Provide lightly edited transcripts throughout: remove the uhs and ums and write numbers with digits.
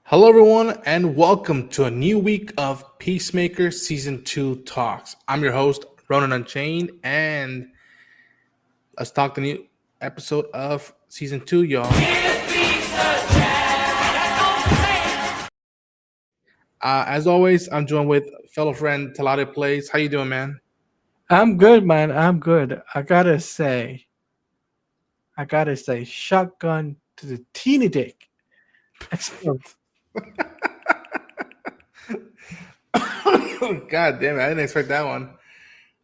Hello, everyone, and welcome to a new week of Peacemaker Season 2 Talks. I'm your host, Ronan Unchained, and let's talk the new episode of Season 2, y'all. As always, I'm joined with fellow friend Talade Plays. How you doing, man? I'm good, man. I'm good. I gotta say, shotgun to the teeny dick. Explode. God damn it, I didn't expect that one.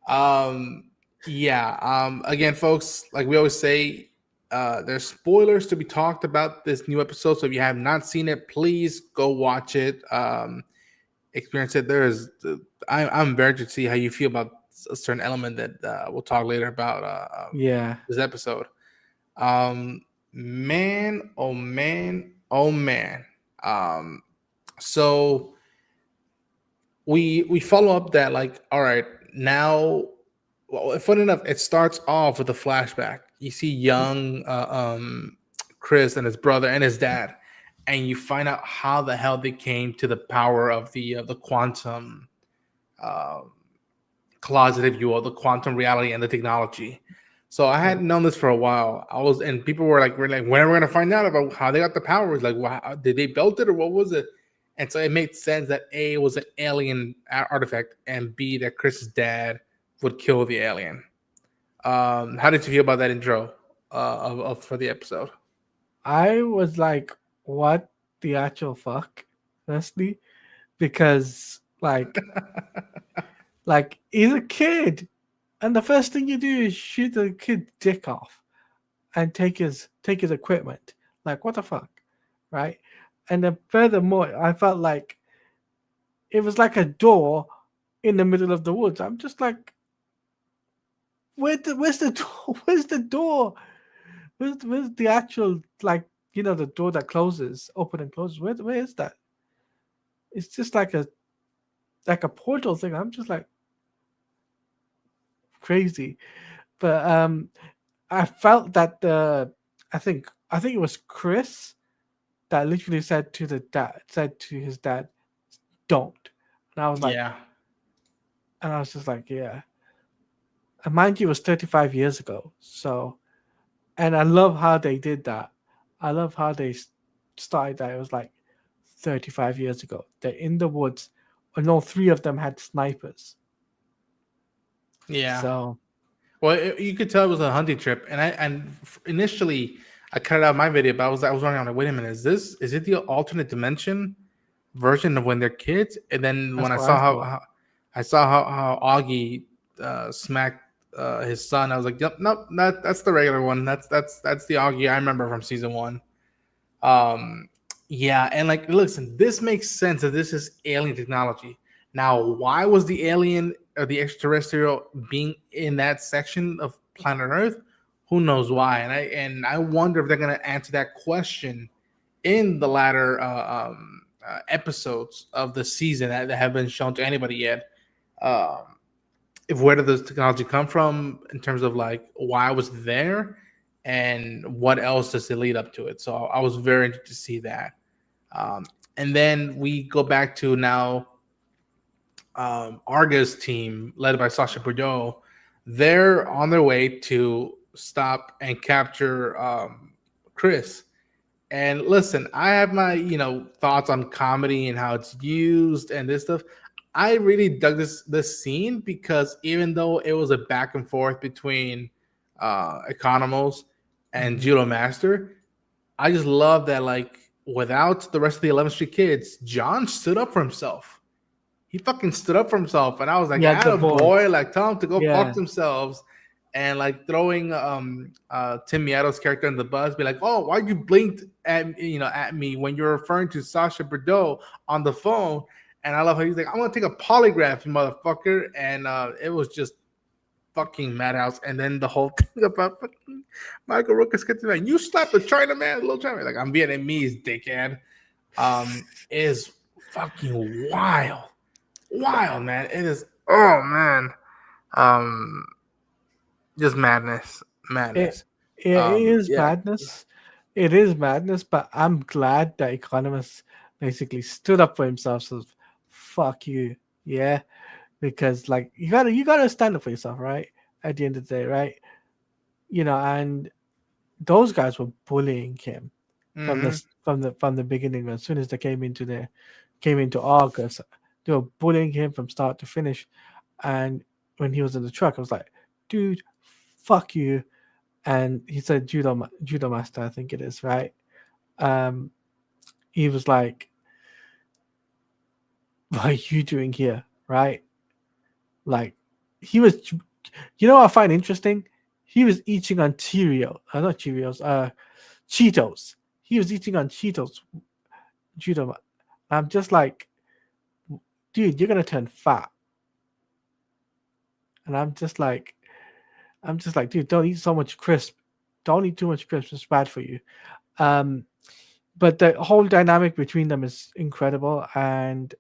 Um, Again, folks, like we always say, there's spoilers to be talked about this new episode. So if you have not seen it, please go watch it. Experience it. I'm very interested to see how you feel about a certain element that we'll talk later about Yeah. this episode. Um, man, oh man, oh man. Um, so we follow up that like, all right, now. Well, funny enough, it starts off with a flashback. You see young Chris and his brother and his dad, and you find out how the hell they came to the power of the quantum uh, closet, if you will, the quantum reality and the technology. So I Yeah. hadn't known this for a while. And people were like, "We're like, when are we gonna find out about how they got the powers? Like, wow, did they build it or what was it?" And so it made sense that A, it was an alien artifact, and B, that Chris's dad would kill the alien. How did you feel about that intro of for the episode? I was like, what the actual fuck? Honestly. Because like he's a kid. And the first thing you do is shoot the kid dick off and take his equipment. Like what the fuck? Right? And then furthermore, I felt like it was like a door in the middle of the woods. I'm just like, where's the door? Where's the door? Where's the actual the door that closes, open and closes? Where is that? It's just like a portal thing. I'm just like crazy. But I felt that I think it was Chris that literally said to his dad, "Don't." And I was like, Yeah, and I was just like, yeah. And mind you, it was 35 years ago. So, and I love how they did that. I love how they started that. It was like 35 years ago. They're in the woods, and all three of them had snipers. yeah. So, Well, you could tell it was a hunting trip, initially I cut it out of my video, but I was wondering, like, wait a minute, is it the alternate dimension version of when they're kids? And then when that's I what I saw thought. how Augie smacked his son, I was like, yep, nope, that's the regular one. That's the Augie I remember from season one. Um, yeah, and like, listen, this makes sense that this is alien technology. Now, why was the alien or the extraterrestrial being in that section of planet Earth? Who knows why? And I wonder if they're gonna answer that question in the latter episodes of the season that have been shown to anybody yet. Um, if where did this technology come from in terms of like why was it there and what else does it lead up to it? So I was very interested to see that. And then we go back to now Arga's team, led by Sasha Bordeaux. They're on their way to stop and capture Chris. And listen, I have my thoughts on comedy and how it's used and this stuff. I really dug this scene because even though it was a back and forth between Economos and Hmm. Judo Master, I just love that, like, without the rest of the 11th Street kids, John stood up for himself. He fucking stood up for himself, and I was like, He had the "Atta boy!" voice. Like, tell him to go fuck Yeah. themselves, and like throwing Tim Meadows' character in the bus, be like, "Oh, why you blinked at me when you're referring to Sasha Bordeaux on the phone?" And I love how he's like, "I'm gonna take a polygraph, you motherfucker," and it was just fucking madhouse. And then the whole thing about fucking Michael Rooker's gets like, "You slapped a Chinaman, little Chinaman." Like, I'm Vietnamese, dickhead. Is fucking wild, man. It is. Oh man, um, just madness, It, madness. it is Yeah, madness. It is madness, but I'm glad that economists basically stood up for himself. So fuck you, yeah, because like you gotta stand up for yourself, right? At the end of the day, right? And those guys were bullying him from Mm-hmm. this from the beginning. As soon as they came into August, they were bullying him from start to finish. And when he was in the truck, I was like, dude, fuck you. And he said judo master, I think it is, right? Um, he was like, what are you doing here, right? Like, he was, what I find interesting? He was eating on not Cheerios, Cheetos. He was eating on Cheetos, judo. I'm just like, dude, you're gonna turn fat. And I'm just like, dude, don't eat so much crisp. Don't eat too much crisp. It's bad for you. Um, but the whole dynamic between them is incredible. And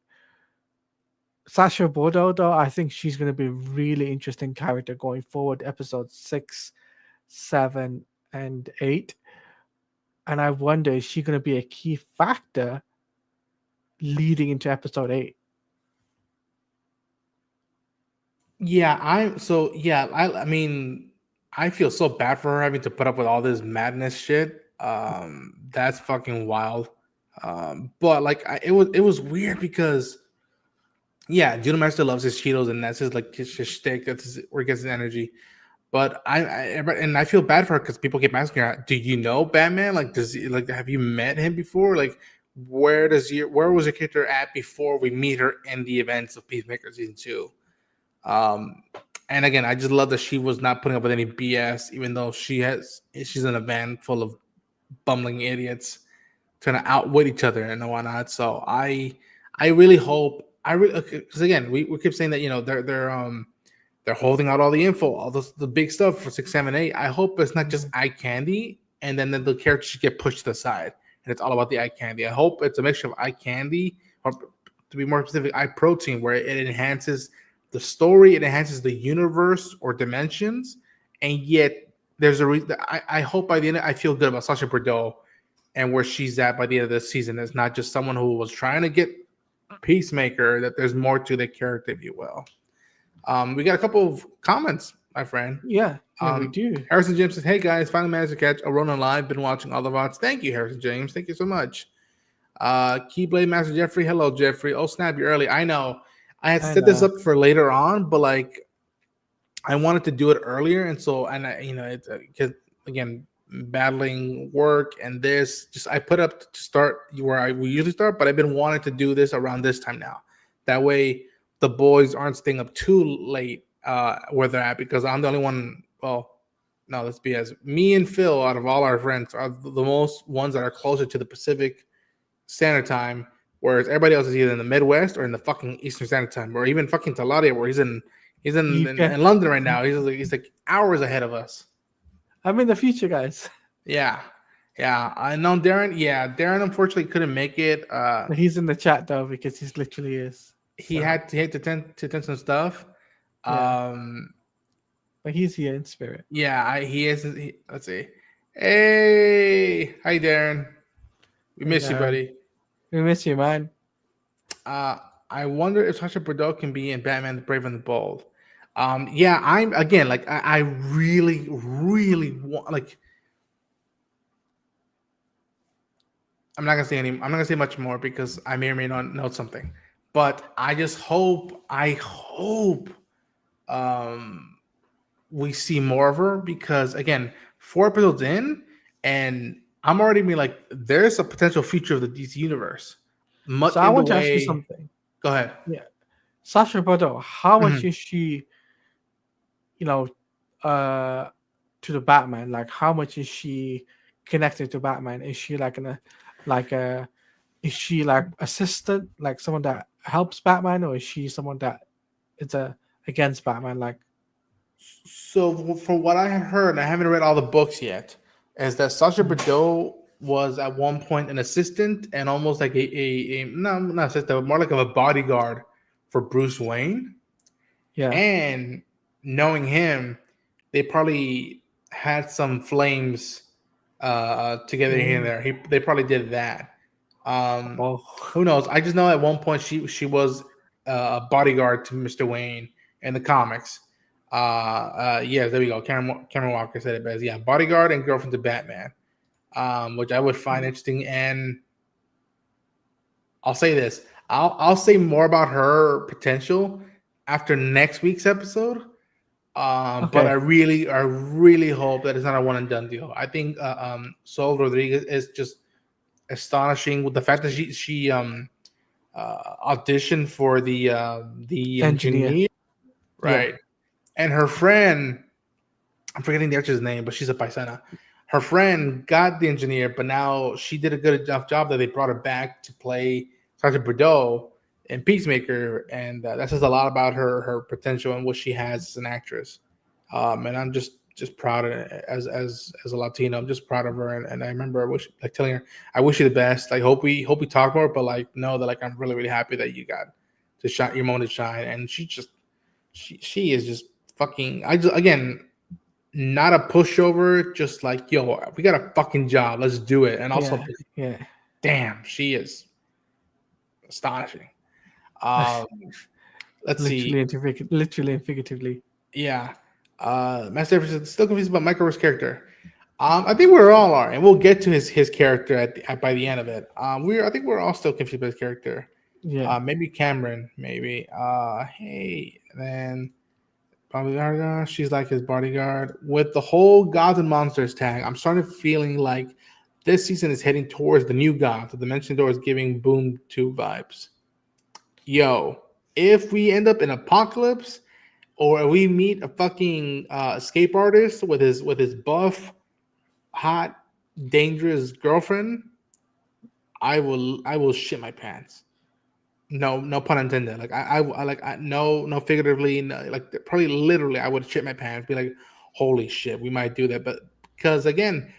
Sasha Bordeaux, though, I think she's going to be a really interesting character going forward. Episodes 6, 7, and 8. And I wonder, is she going to be a key factor leading into episode 8? Yeah, I mean, I feel so bad for her having to put up with all this madness shit. That's fucking wild. But like it was weird because yeah, Judo Master loves his Cheetos and that's his like his shtick. Where he gets his energy. But and I feel bad for her because people keep asking her, "Do you know Batman? Like, have you met him before? Like, where was your character at before we meet her in the events of Peacemaker season 2?" Um, and again, I just love that she was not putting up with any BS, even though she's in a van full of bumbling idiots trying to outwit each other and whatnot. So I really hope because again we keep saying that they're holding out all the info, all the big stuff for 6, 7, 8. I hope it's not just eye candy, and then the characters get pushed to the side, and it's all about the eye candy. I hope it's a mixture of eye candy, or to be more specific, eye protein, where it enhances the story, it enhances the universe or dimensions, and yet there's a reason. I hope by the end, I feel good about Sasha Bordeaux and where she's at by the end of this season. It's not just someone who was trying to get Peacemaker. That there's more to the character, if you will. We got a couple of comments, my friend. Yeah, we do. Harrison James says, "Hey guys, finally managed to catch a run on live. Been watching all the VODs. Thank you, Harrison James. Thank you so much." Keyblade Master Jeffrey, hello Jeffrey. Oh snap, you early. I know. I had set this up for later on, but like I wanted to do it earlier, and so it's because again battling work and this just I put up to start where we usually start, but I've been wanting to do this around this time now. That way the boys aren't staying up too late where they're at because I'm the only one. Well, no, let's be as me and Phil out of all our friends are the most ones that are closer to the Pacific Standard Time, whereas everybody else is either in the Midwest or in the fucking Eastern Standard Time, or even fucking Taladia, where he's in London right now. He's like hours ahead of us. I'm in the future, guys. Yeah, yeah. I know Darren. Yeah, Darren unfortunately couldn't make it. He's in the chat though because he's literally is. He So had to attend some stuff. yeah, Um, but he's here in spirit. yeah, he is. Let's see. Hey, hi Darren. We And miss you, buddy. we miss you, man. Uh, I wonder if Sasha Bordeaux can be in Batman: The Brave and the Bold. Yeah, I'm again like I really, really want like. I'm not gonna say much more because I may or may not know something. But I hope um we see more of her because again, 4 episodes in, and I'm already being like, there's a potential future of the DC universe. So Much I in the want to ask you way. something. Go ahead. Yeah, Sasha Bordeaux, how much Mhm. is she? You know, uh, to the Batman? Like, how much is she connected to Batman? Is she like a, is she like assistant, like someone that helps Batman, or is she someone that is against Batman? Like, So from what I have heard, I haven't read all the books yet, is that Sasha Bordeaux was at one point an assistant and almost like a no, not assistant, but more like of a bodyguard for Bruce Wayne. yeah, And knowing him, they probably had some flames together here and mm, there. They probably did that. Um, Oh, who knows? I just know at one point she was a bodyguard to Mr. Wayne in the comics. Yeah, there we go. Cameron Walker said it best. Yeah, bodyguard and girlfriend to Batman, which I would find interesting. And I'll say this: I'll say more about her potential after next week's episode. But okay. I really hope that it's not a one and done deal. I think Sol Rodriguez is just astonishing with the fact that auditioned for the Engineer. engineer, Yeah. right? And her friend, I'm forgetting the actress name, but she's a paisana. Her friend got the engineer, but now she did a good enough job that they brought her back to play Sergeant Bordeaux in Peacemaker, and that says a lot about her potential and what she has as an actress. And I'm just proud of it as a Latino. I'm just proud of her, and I remember I wish like telling her, I wish you the best. Like hope we talk more, but like know that like I'm really happy that you got to shine your moment to shine, and she is just fucking. I just again not a pushover, just like yo, we got a fucking job, let's do it. And also, Yeah. Yeah. damn, she is astonishing. Um, let's see, Literally and figuratively. yeah, Master is still confused about Michael's character. I think we're all are, and we'll get to his character by the end of it. I think we're all still confused by his character. Yeah. Maybe Cameron, maybe. Hey, then bodyguard. She's like his bodyguard. With the whole gods and monsters tag, I'm starting feeling like this season is heading towards the new god. The Dimension Door is giving Boom 2 vibes. Yo, if we end up in Apocalypse, or we meet a fucking escape artist with his buff, hot, dangerous girlfriend, I will shit my pants. No pun intended. Like no figuratively, no, like probably literally, I would shit my pants. Be like, holy shit, we might do that. But because again,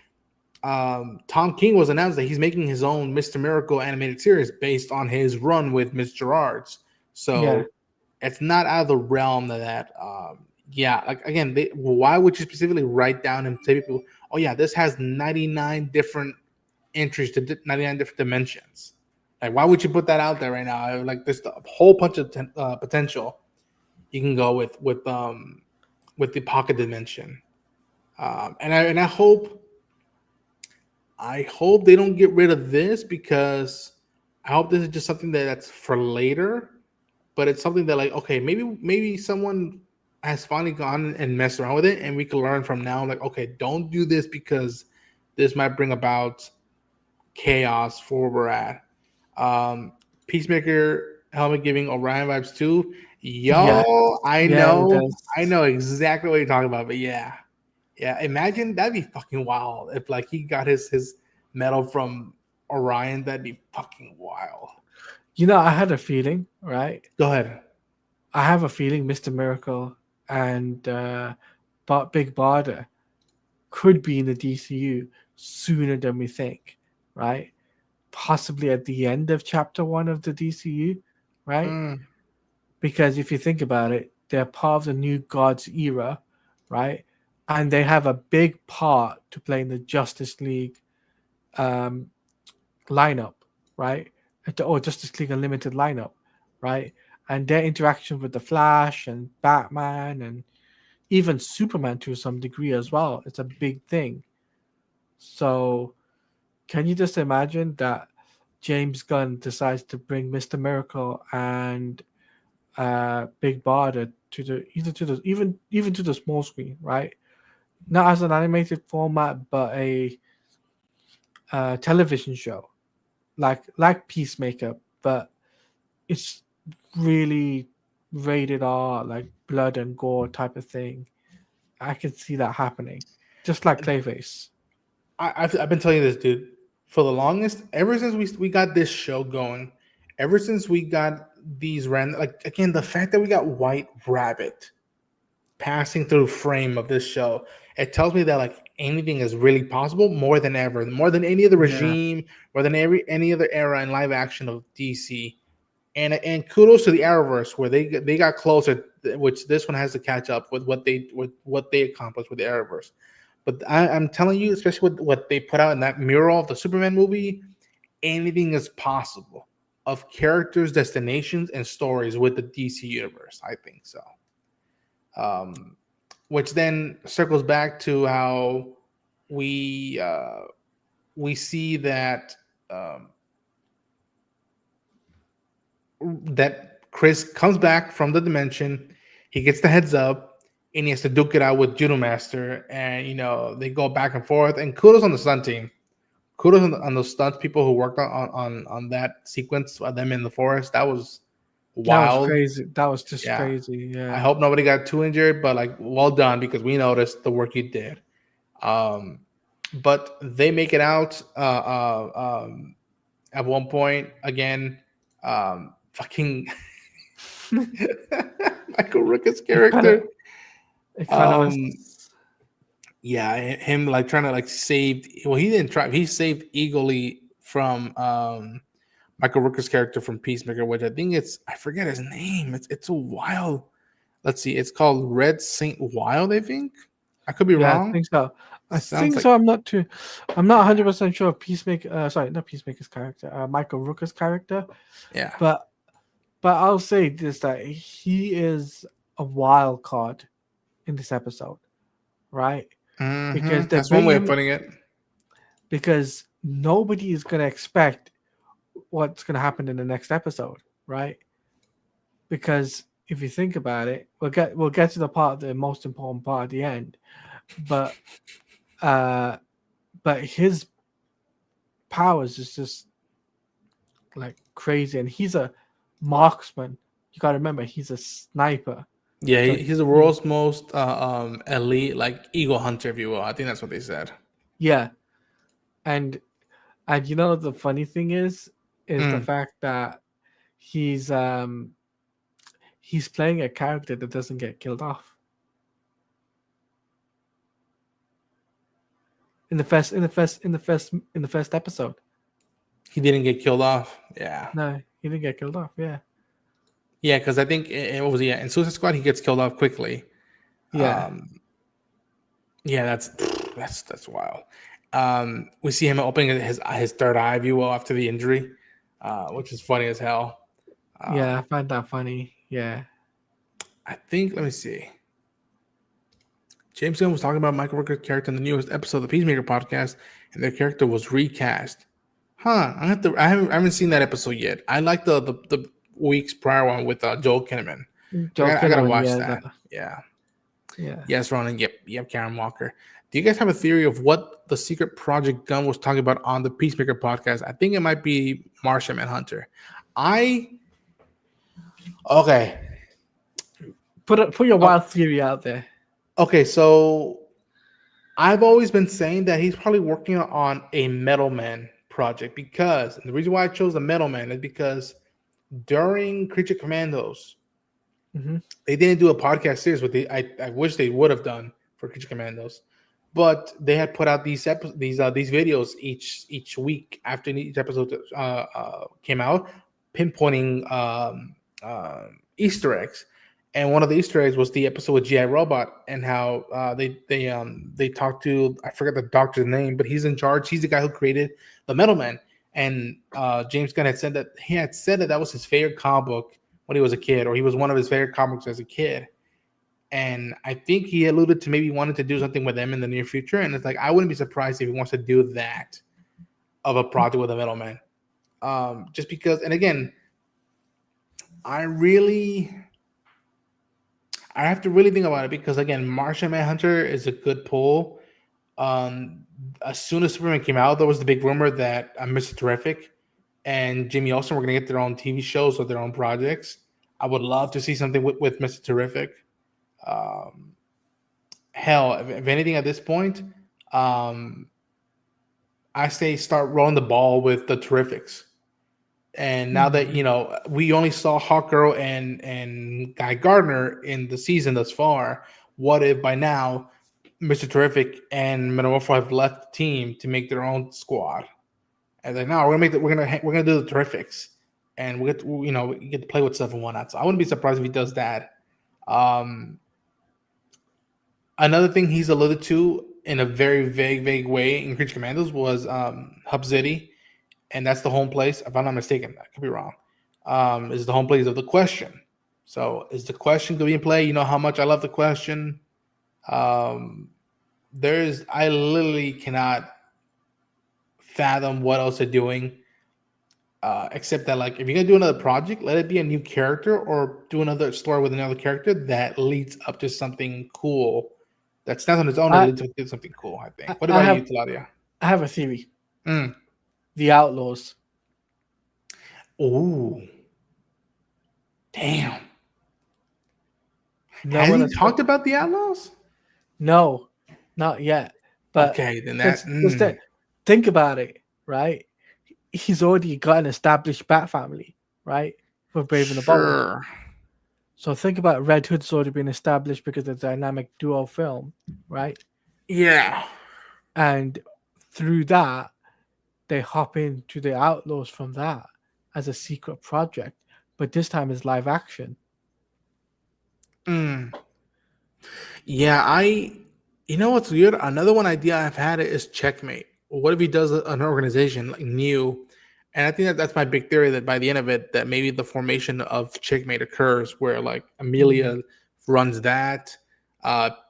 Tom King was announced that he's making his own Mr. Miracle animated series based on his run with Miss Gerard's. Yeah. So it's not out of the realm of that. Yeah, like again, why would you specifically write down and say people, oh yeah, this has 99 different entries to 99 different dimensions. Like, why would you put that out there right now? Like, there's a whole bunch of potential you can go with the pocket dimension. And I hope they don't get rid of this, because I hope this is just something that's for later. But it's something that like, okay, maybe someone has finally gone and messed around with it, and we can learn from now. Like, okay, don't do this because this might bring about chaos for where we're at. Um, Peacemaker helmet giving Orion vibes too. Yeah. Yo, Yeah. It does. I know exactly what you're talking about. But yeah, yeah. Imagine that'd be fucking wild if like he got his medal from Orion. That'd be fucking wild. I had a feeling, right? Go ahead. I have a feeling Mr. Miracle and Big Barda could be in the DCU sooner than we think, right? Possibly at the end of chapter 1 of the DCU, right? Mm, Because if you think about it, they're part of the new Gods era, right? And they have a big part to play in the Justice League um, lineup, right? Or Justice League Unlimited lineup, right? And their interaction with the Flash and Batman and even Superman to some degree as well. It's a big thing. So can you just imagine that James Gunn decides to bring Mr. Miracle and Big Barda to the even to the small screen, right? Not as an animated format, but a television show like Peacemaker, but it's really rated R, like blood and gore type of thing. I can see that happening, just like Clayface. I've been telling you this, dude, for the longest. Ever since we got this show going, ever since we got these random, like again, the fact that we got White Rabbit passing through frame of this show, it tells me that like anything is really possible more than ever, more than any other Yeah, regime, more than any other era in live action of DC. And kudos to the Arrowverse where they got closer, which this one has to catch up with what they accomplished with the Arrowverse. But I'm telling you, especially with what they put out in that mural of the Superman movie, anything is possible of characters, destinations, and stories with the DC universe. I think so. Which then circles back to how we see that um, that Chris comes back from the dimension. He gets the heads up, and he has to duke it out with Judo Master, and they go back and forth. And kudos on the stunt team. Kudos on the stunt people who worked on that sequence of them in the forest. That was That was wild. crazy. That was just Yeah. crazy. I Yeah. hope nobody got too injured, but like, well done, because we noticed the work you did. But they make it out at one point again. Fucking Michael Rooker's character. It kind of was. Yeah, him like trying to like save. Well, he didn't try. He saved eagerly from Michael Rooker's character from Peacemaker, which I think I forget his name. It's a wild. Let's see. It's called Red Saint Wild. I think. I could be Yeah, wrong. I think so. I Sounds think like- so. I'm not 100% sure of Peacemaker. Sorry, not Peacemaker's character. Michael Rooker's character. Yeah. But I'll say this: that he is a wild card in this episode, right? Because that's one way of putting it. Because nobody is gonna expect what's gonna happen in the next episode, right? Because if you think about it, we'll get to the most important part at the end, but his powers is just like crazy, and he's a marksman. You gotta remember, he's a sniper. Yeah, he's the world's most elite, like eagle hunter, if you will. I think that's what they said. Yeah, and the funny thing is the fact that he's playing a character that doesn't get killed off. In the first episode, he didn't get killed off. Yeah, no, he didn't get killed off. Yeah, because I think in Suicide Squad he gets killed off quickly. Yeah, That's wild. We see him opening his third eye, if you will, after the injury, which is funny as hell. I find that funny. Yeah, I think. Let me see. James Gunn was talking about Michael Rooker's character in the newest episode of the Peacemaker podcast, and their character was recast. I haven't seen that episode yet. I like the weeks prior one with Joel Kinnaman. I gotta watch that. Yeah. Yes, Ronan. Yep. Karen Walker. Do you guys have a theory of what the secret project Gunn was talking about on the Peacemaker podcast? I think it might be Martian Manhunter. Okay. Put your wild theory out there. Okay, so I've always been saying that he's probably working on a Metal Man project, because the reason why I chose the Metal Man is because during Creature Commandos, they didn't do a podcast series, but I wish they would have done for Creature Commandos, but they had put out these videos each week after each episode came out, pinpointing Easter eggs. And one of the Easter eggs was the episode with G.I. Robot, and how they talked to, I forget the doctor's name, but he's in charge. He's the guy who created the Metal Man. And James Gunn had said that was his favorite comic book when he was a kid, or he was one of his favorite comics as a kid. And I think he alluded to maybe wanting to do something with them in the near future. And it's like, I wouldn't be surprised if he wants to do that of a project with a Metal Man. Just because, and again, I have to really think about it, because again, Martian Manhunter is a good pull. As soon as Superman came out, there was the big rumor that Mr. Terrific and Jimmy Olsen were going to get their own TV shows or their own projects. I would love to see something with Mr. Terrific. Hell, if anything at this point, I say start rolling the ball with the Terrifics. And now that we only saw Hawkgirl and Guy Gardner in the season thus far, what if by now Mr. Terrific and Metamorpho have left the team to make their own squad? And like, no, we're gonna do the Terrifics, and we get to play with stuff and whatnot. So I wouldn't be surprised if he does that. Another thing he's alluded to in a very vague way in Creature Commandos was Hub City. and that's the home place. If I'm not mistaken, I could be wrong. Is the home place of the Question. So is the Question going to be in play? You know how much I love the Question. Um, I literally cannot fathom what else they're doing. Except that, like, if you're gonna do another project, let it be a new character or do another story with another character that leads up to something cool. That's not on its own. It I leads up to something cool. I think. I What I about have you, Claudia? I have a theory. Mm. The Outlaws. Ooh, damn. No Has one he has talked about the Outlaws? No, not yet. But Okay, then that. let's think about it, right? He's already got an established Bat family, right? For Brave and the Bold. Sure. So think about Red Hood's already been established because of the dynamic duo film, right? Yeah. And through that, they hop into the Outlaws from that as a secret project, but this time it's live action. Mm. Yeah, you know what's weird? Another one idea I've had is Checkmate. What if he does an organization like new? And I think that's my big theory that by the end of it, that maybe the formation of Checkmate occurs where like Amelia runs that,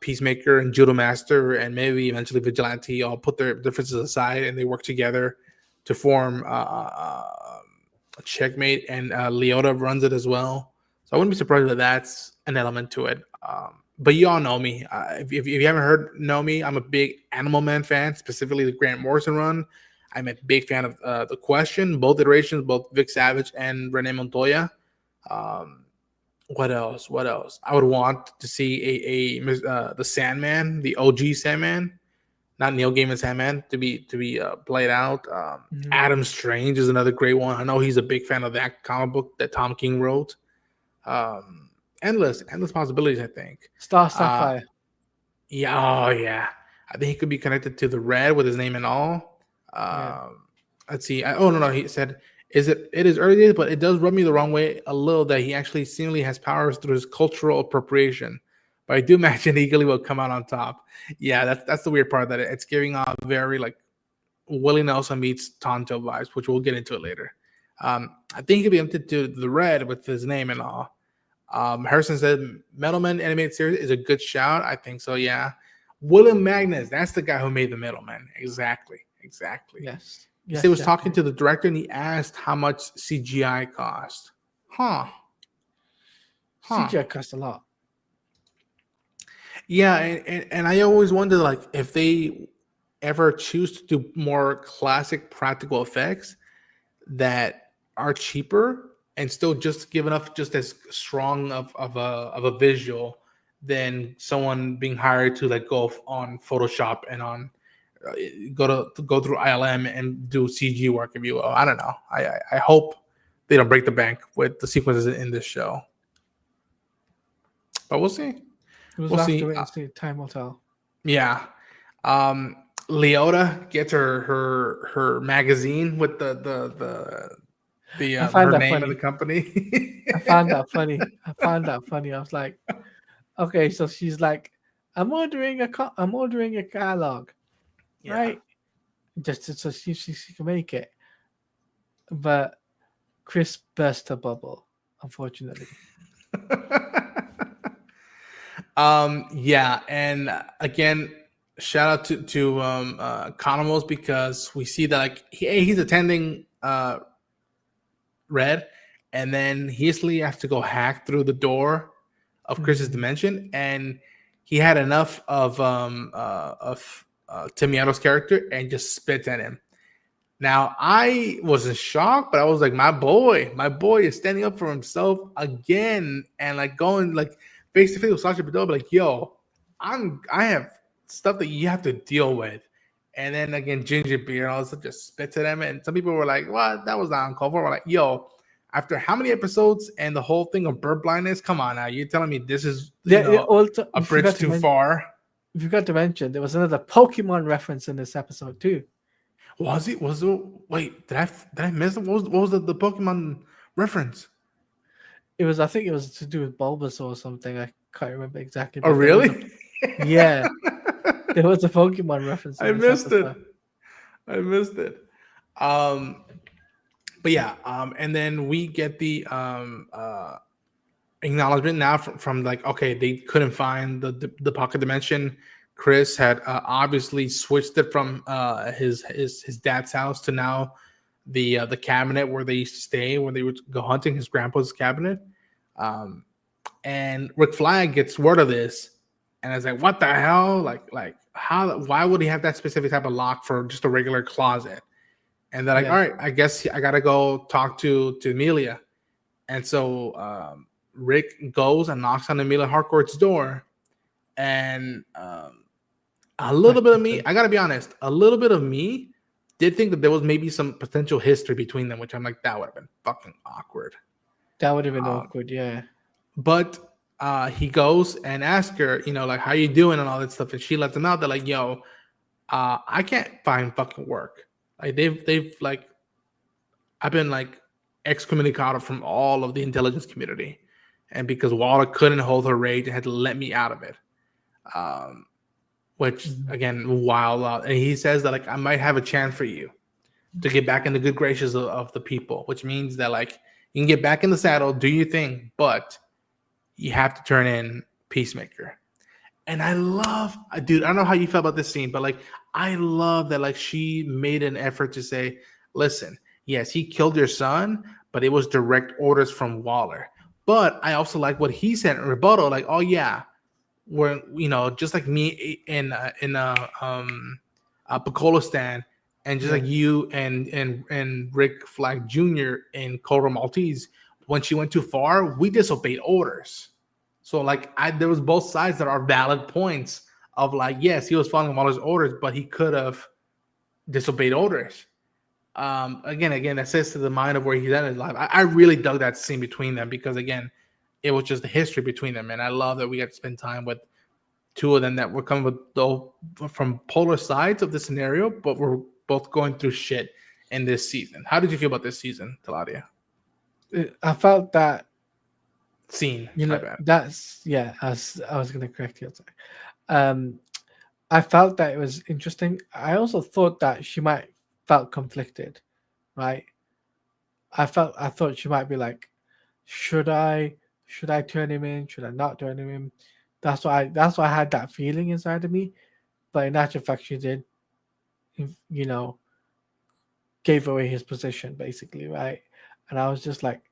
Peacemaker and Judo Master, and maybe eventually Vigilante all put their differences aside and they work together to form Checkmate, and Leota runs it as well. So I wouldn't be surprised if that's an element to it. But you all know me. If you haven't know me, I'm a big Animal Man fan, specifically the Grant Morrison run. I'm a big fan of The Question, both iterations, both Vic Savage and Renee Montoya. Um, what else? What else? I would want to see the Sandman, the OG Sandman, not Neil Gaiman Sandman, to be played out. Adam Strange is another great one. I know he's a big fan of that comic book that Tom King wrote. Endless possibilities. I think. Star Sapphire. Yeah, oh yeah. I think he could be connected to the Red with his name and all. Let's see. Oh no, he said, it is early days, but it does rub me the wrong way a little that he actually seemingly has powers through his cultural appropriation. But I do imagine Eagerly will come out on top. Yeah, that's the weird part, that it's giving off very like Willie Nelson meets Tonto vibes, which we'll get into it later. I think he could be limited to the Red with his name and all. Harrison said Metalman animated series is a good shout. I think so, yeah. William Magnus, that's the guy who made the Middleman. Exactly. Yes. He was talking to the director and he asked how much CGI cost. CGI cost a lot. Yeah, and I always wonder, like, if they ever choose to do more classic practical effects that are cheaper and still just give enough, just as strong of a visual than someone being hired to like go on Photoshop and on go through ILM and do CG work, if you will. I don't know. I hope they don't break the bank with the sequences in this show, but we'll see. We'll have to wait and see. Time will tell. Yeah. Leota gets her magazine with her name of the company. I found that funny. I was like, okay, so she's like, I'm ordering a catalog, right? Just so she can make it. But Chris burst a bubble, unfortunately. Yeah, and again, shout out to Economos, because we see that like he's attending Red, and then he easily has to go hack through the door of Chris's dimension, and he had enough of Tim Meadows' character and just spits at him. Now I was in shock, but I was like, my boy is standing up for himself again, and like going like face to face with Sasha Badova, like, yo, I have stuff that you have to deal with. And then again, Ginger Beer and all this stuff just spits at him. And some people were like, what? That was not uncalled for. We're like, yo, after how many episodes and the whole thing of bird blindness? Come on now. You're telling me this is a bridge too far? You forgot to mention there was another Pokemon reference in this episode too. Was it? Wait, did I miss it? What was the Pokemon reference? I think it was to do with Bulbasaur or something. I can't remember exactly. Oh, really? Yeah. There was a Pokemon reference. I missed it. but yeah, and then we get the acknowledgement now from like, okay, they couldn't find the pocket dimension. Chris had obviously switched it from his dad's house to now the cabinet where they used to stay when they would go hunting, his grandpa's cabinet. Um, and Rick Flag gets word of this, and I was like, "What the hell? Like how? Why would he have that specific type of lock for just a regular closet?" And they're like, Yeah. "All right, I guess I gotta go talk to Amelia." And so Rick goes and knocks on Amelia Harcourt's door, and a little bit of me, I gotta be honest, a little bit of me did think that there was maybe some potential history between them, which I'm like, that would have been fucking awkward. That would have been Um, awkward. Yeah. but he goes and asks her, you know, like, how you doing and all that stuff, and she lets him out. They're like, yo, I can't find fucking work. Like they've like, I've been like excommunicated from all of the intelligence community, and because Waller couldn't hold her rage and had to let me out of it. Um, which again, wild out. And he says that like, I might have a chance for you to get back in the good graces of the people, which means that like you can get back in the saddle, do your thing, but you have to turn in Peacemaker. And I love, dude, I don't know how you felt about this scene, but like, I love that like she made an effort to say, listen, yes, he killed your son, but it was direct orders from Waller. But I also like what he said in rebuttal, like, oh yeah, we're, you know, just like me in Picolistan, and just like you and Rick Flag Jr. in Cobra Maltese, when she went too far, we disobeyed orders. So like there was both sides that are valid points of like, yes, he was following Waller's orders, but he could have disobeyed orders. Again, that says to the mind of where he's at in his life. I really dug that scene between them because again, it was just the history between them, and I love that we got to spend time with two of them that were coming from polar sides of the scenario, but we're both going through shit in this season. How did you feel about this season, Taladia? I felt that, Scene. you My know, bad. that's, yeah, I was going to correct you. I felt that it was interesting. I also thought that she might felt conflicted, right? I thought she might be like, should I turn him in? Should I not turn him in? That's why I had that feeling inside of me. But in actual fact, she did, you know, gave away his position basically, right? And I was just like,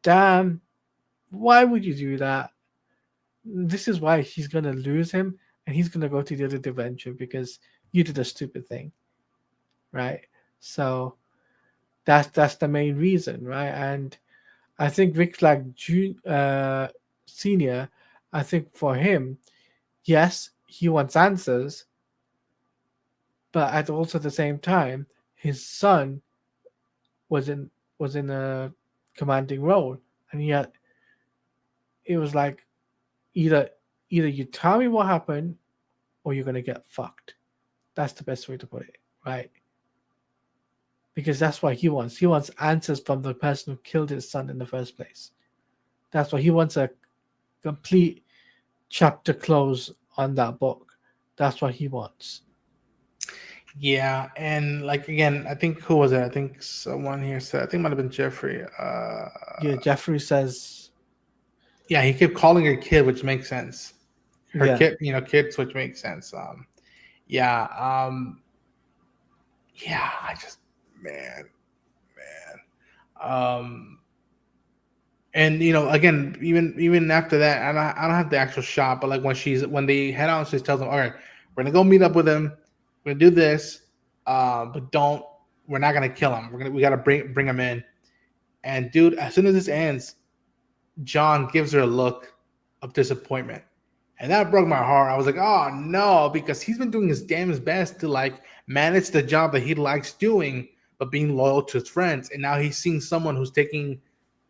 damn, why would you do that? This is why he's gonna lose him, and he's gonna go to the other dimension because you did a stupid thing, right? So that's the main reason, right? And I think Rick Flag Senior, I think for him, yes, he wants answers, but at also the same time, his son was in a commanding role, and yet it was like either you tell me what happened or you're gonna get fucked. That's the best way to put it, right? Because that's what he wants. He wants answers from the person who killed his son in the first place. That's why he wants a complete chapter close on that book. That's what he wants. Yeah, and like again, I think who was it? I think someone here said, I think it might have been Jeffrey. Yeah, Jeffrey says, Yeah, he kept calling her kid, which makes sense. Her yeah, kid, you know, kids, which makes sense. Yeah, yeah. I just, man, and you know, again, even after that, I don't have the actual shot, but like when they head out, she tells them, all right, we're gonna go meet up with him. We're gonna do this, but we're not gonna kill him. We gotta bring him in. And dude, as soon as this ends, John gives her a look of disappointment. And that broke my heart. I was like, oh no, because he's been doing his damn best to like manage the job that he likes doing, but being loyal to his friends. And now he's seeing someone who's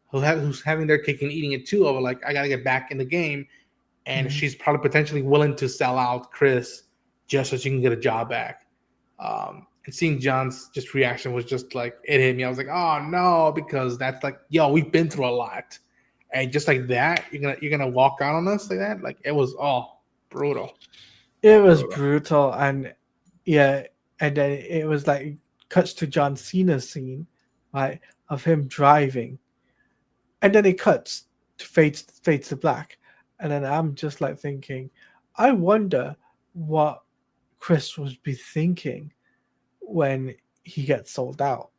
who's having their cake and eating it too. Of like, I gotta get back in the game. And she's probably potentially willing to sell out Chris just so she can get a job back. And seeing John's just reaction was just like, it hit me. I was like, oh no, because that's like, yo, we've been through a lot. And just like that, you're gonna walk out on us like that. Like it was all brutal. it was brutal, and yeah, and then it was like cuts to John Cena's scene, right, of him driving, and then it cuts to fades to black, and then I'm just like thinking, I wonder what Chris would be thinking when he gets sold out.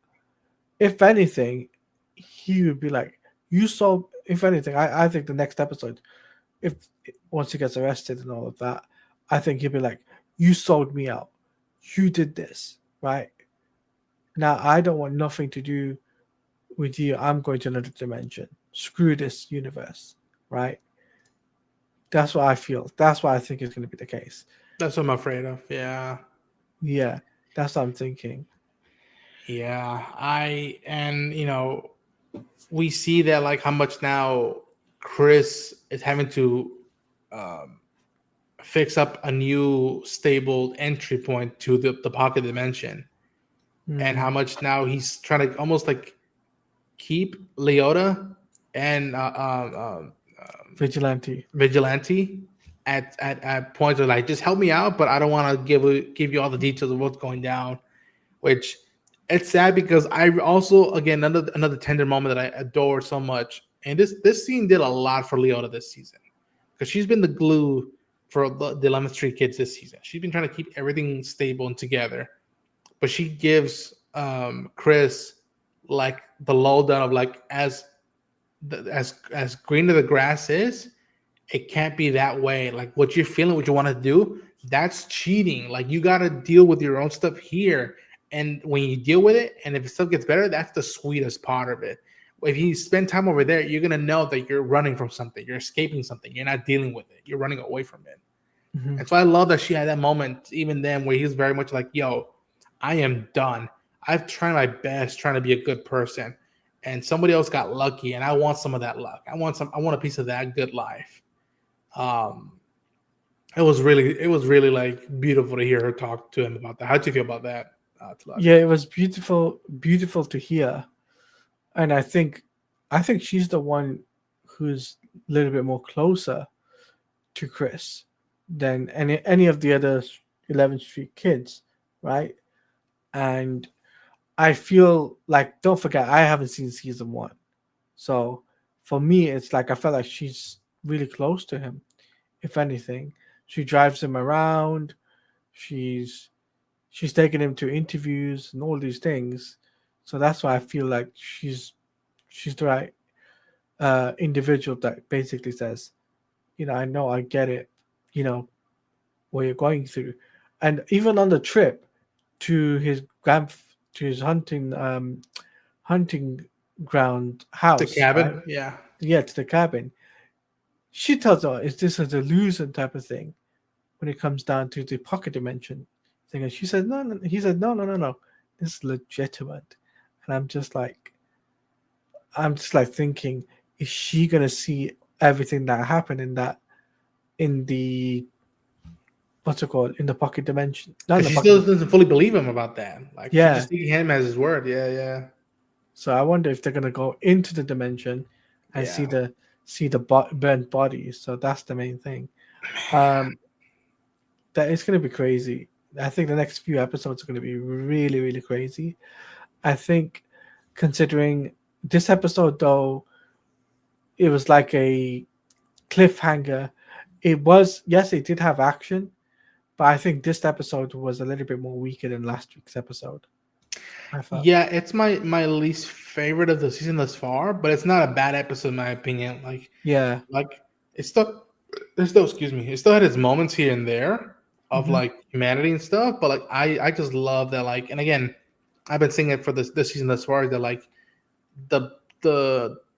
If anything, he would be like, "You sold." If anything, I think the next episode, if once he gets arrested and all of that, I think he'd be like, "You sold me out. You did this, right? Now I don't want nothing to do with you. I'm going to another dimension. Screw this universe, right?" That's what I feel. That's what I think is going to be the case. That's what I'm afraid of. Yeah. Yeah, that's what I'm thinking. Yeah. And we see that like how much now Chris is having to um, fix up a new stable entry point to the pocket dimension, and how Mm, much now he's trying to almost like keep Leota and vigilante. Vigilante at points of like, just help me out, but I don't want to give you all the details of what's going down. Which it's sad because I also, again, another tender moment that I adore so much, and this scene did a lot for Leota this season because she's been the glue for the Lemon Street Kids this season. She's been trying to keep everything stable and together, but she gives Chris like the lowdown of like, as green as the grass is, it can't be that way. Like what you're feeling, what you want to do, that's cheating. Like you got to deal with your own stuff here. And when you deal with it, and if stuff gets better, that's the sweetest part of it. If you spend time over there, you're gonna know that you're running from something, you're escaping something, you're not dealing with it, you're running away from it. Mhm. And so I love that she had that moment, even then, where he's very much like, "Yo, I am done. I've tried my best trying to be a good person, and somebody else got lucky, and I want some of that luck. I want a piece of that good life." Um, it was really like beautiful to hear her talk to him about that. How do you feel about that, Talal? Yeah, it was beautiful, beautiful to hear, and I think she's the one who's a little bit more closer to Chris than any of the other 11th Street kids, right? And I feel like, don't forget, I haven't seen season one, so for me, it's like I felt like she's really close to him. If anything, she drives him around. She's she's taking him to interviews and all these things. So that's why I feel like she's the right individual that basically says, I know, I get it, you know, what you're going through. And even on the trip to his grand to his hunting ground The house, right? cabin, yeah. Yeah, to the cabin. She tells her, "Is this a delusion type of thing?" When it comes down to the pocket dimension thing, and she said, "No, no." He said, "No, no, no, no. This is legitimate." And I'm just like thinking, is she gonna see everything that happened in the what's it called, in the pocket dimension? Not in Because the she pocket. still doesn't fully believe him about that. Like she Yeah. just taking him as his word. Yeah, yeah, So I wonder if they're gonna go into the dimension and see yeah. the burnt bodies. So that's the main thing. Um, that it's gonna be crazy. I think the next few episodes are gonna be really, really crazy. I think, considering this episode though, it was like a cliffhanger. It was, yes, it did have action, but I think this episode was a little bit more weaker than last week's episode. I felt. Yeah, it's my least favorite of the season thus far, but it's not a bad episode in my opinion. Yeah. Like it's still excuse me, it still had its moments here and there of Hmm. like humanity and stuff, but like I just love that, like, and again, I've been saying it for this season thus far, that like the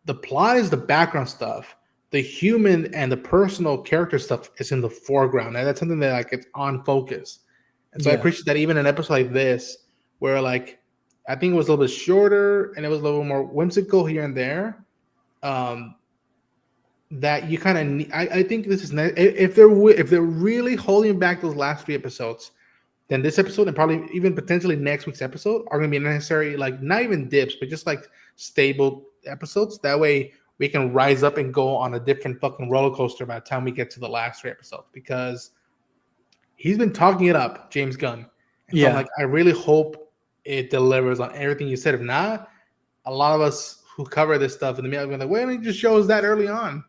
the plot is the background stuff. The human and the personal character stuff is in the foreground, and that's something that like it's on focus. And so I Yeah. appreciate that even an episode like this, where like I think it was a little bit shorter and it was a little more whimsical here and there. Um, that you kind of I think this is if they're really holding back those last three episodes, then this episode and probably even potentially next week's episode are going to be necessary, like not even dips, but just like stable episodes. That way we can rise up and go on a different fucking roller coaster by the time we get to the last three episodes, because he's been talking it up, James Gunn. And so I'm Yeah. like, I really hope it delivers on everything you said. If not, a lot of us who cover this stuff in the media are like, why don't you just show us that early on?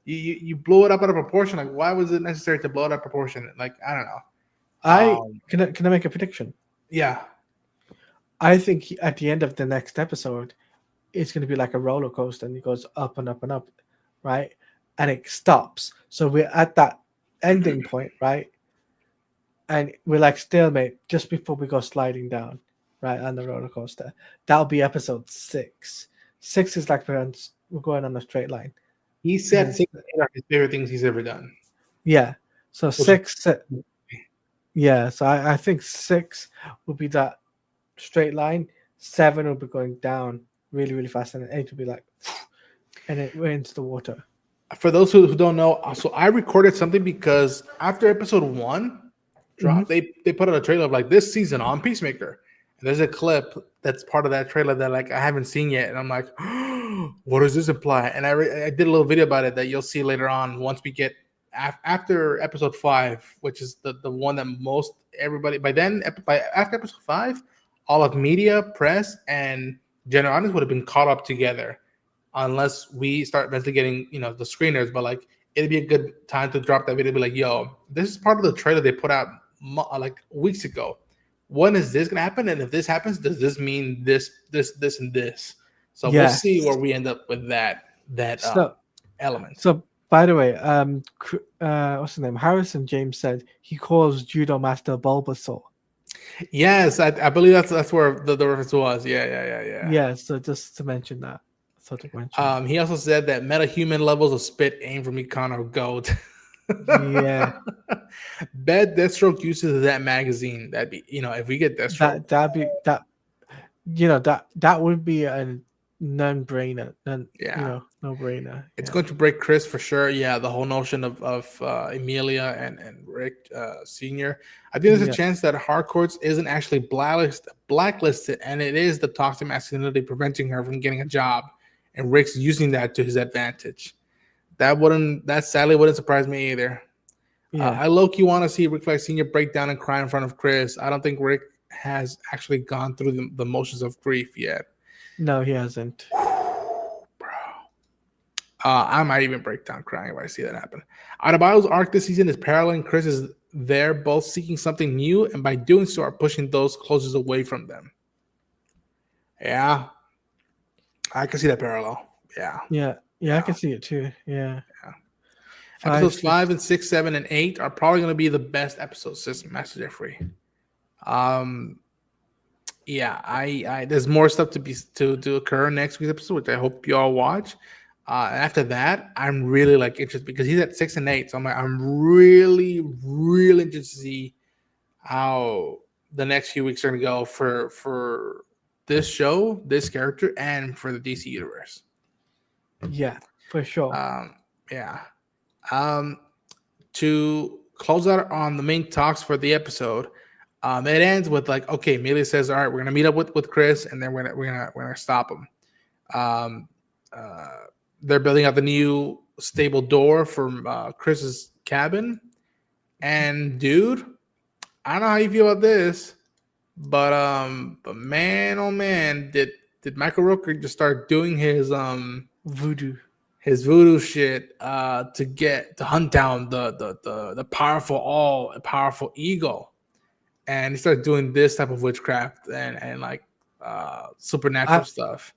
You blew it up out of proportion. Like, why was it necessary to blow it out of proportion? Like, I don't know. Can I make a prediction? Yeah. I think at the end of the next episode, it's going to be like a roller coaster, and it goes up and up and up, right? And it stops. So we're at that ending point, right? And we're like stalemate just before we go sliding down, right, on the roller coaster. That'll be episode 6. 6 is like we're going on a straight line. He said 6 are his favorite things he's ever done. Yeah. So 6. Yeah. So I think 6 will be that straight line. 7 will be going down really, really fast, and 8 will be like, and it went into the water. For those who don't know, so I recorded something because after episode 1 dropped, they put out a trailer of like this season on Peacemaker, and there's a clip that's part of that trailer that like I haven't seen yet, and I'm like, what does this imply? And I did a little video about it that you'll see later on once we get after episode 5, which is the one that most everybody after episode 5, all of media, press, and general audience would have been caught up together, unless we start investigating, the screeners. But like, it'd be a good time to drop that video, be like, yo, this is part of the trailer they put out like weeks ago. When is this gonna happen? And if this happens, does this mean this, and this? So we'll see where we end up with that element. So by the way, what's his name? Harrison James said he calls Judo Master Bulbasaur. Yes, I believe that's where the reference was. Yeah. Yeah, so just to mention that. He also said that metahuman levels of spit aim from Econ are gold. Yeah. Bet Deathstroke uses that magazine. That'd be, if we get Deathstroke, that would be a non-brainer. No-brainer. It's going to break Chris for sure. Yeah, the whole notion of Emilia and Rick Senior. I think there's a chance that Harcourts isn't actually blacklisted, and it is the toxic masculinity preventing her from getting a job, and Rick's using that to his advantage. That sadly wouldn't surprise me either. Yeah. I low-key want to see Rick Flag Sr. break down and cry in front of Chris. I don't think Rick has actually gone through the motions of grief yet. No, he hasn't. Bro. I might even break down crying if I see that happen. Adebayo's arc this season is paralleling Chris's. They're both seeking something new, and by doing so are pushing those closest away from them. Yeah. I can see that parallel. Yeah, I can see it too. Yeah. Episodes 5 and 6, 7, and 8 are probably going to be the best episodes, says Master Jeffrey. There's more stuff to occur next week's episode, which I hope you all watch. After that, I'm really interested because he's at 6 and 8. So I'm really, really interested to see how the next few weeks are going to go for this show, this character, and for the DC universe. Yeah, for sure. To close out on the main talks for the episode, it ends with okay, Amelia says, all right, we're gonna meet up with Chris, and then we're gonna stop him. They're building out the new stable door for Chris's cabin, and dude, I don't know how you feel about this, but man, oh man, did Michael Rooker just start doing his voodoo shit to hunt down the powerful eagle, and he started doing this type of witchcraft and supernatural stuff.